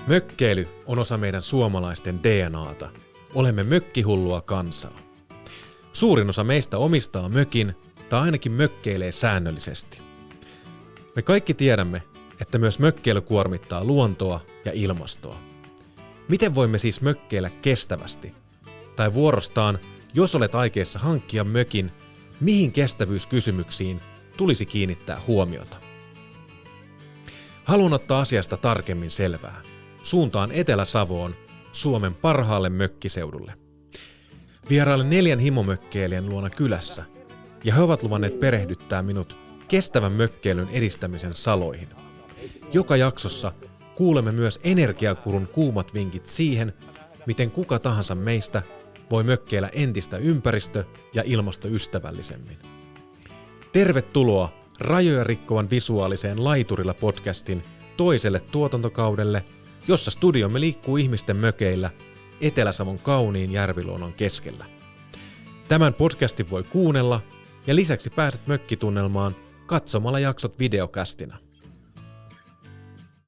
Mökkeily on osa meidän suomalaisten DNAta. Olemme mökkihullua kansaa. Suurin osa meistä omistaa mökin tai ainakin mökkeilee säännöllisesti. Me kaikki tiedämme, että myös mökkeily kuormittaa luontoa ja ilmastoa. Miten voimme siis mökkeillä kestävästi? Tai vuorostaan, jos olet aikeissa hankkia mökin, mihin kestävyyskysymyksiin tulisi kiinnittää huomiota? Haluan ottaa asiasta tarkemmin selvää. Suuntaan Etelä-Savoon, Suomen parhaalle mökkiseudulle. Vierailen 4 himomökkeilijän luona kylässä, ja he ovat luvanneet perehdyttää minut kestävän mökkeilyn edistämisen saloihin. Joka jaksossa kuulemme myös energiakurun kuumat vinkit siihen, miten kuka tahansa meistä voi mökkeillä entistä ympäristö- ja ilmastoystävällisemmin. Tervetuloa rajoja rikkovan visuaaliseen Laiturilla podcastin toiselle tuotantokaudelle, jossa studiomme liikkuu ihmisten mökeillä Etelä-Savon kauniin järviluonnon keskellä. Tämän podcastin voi kuunnella ja lisäksi pääset mökkitunnelmaan katsomalla jaksot videokastina.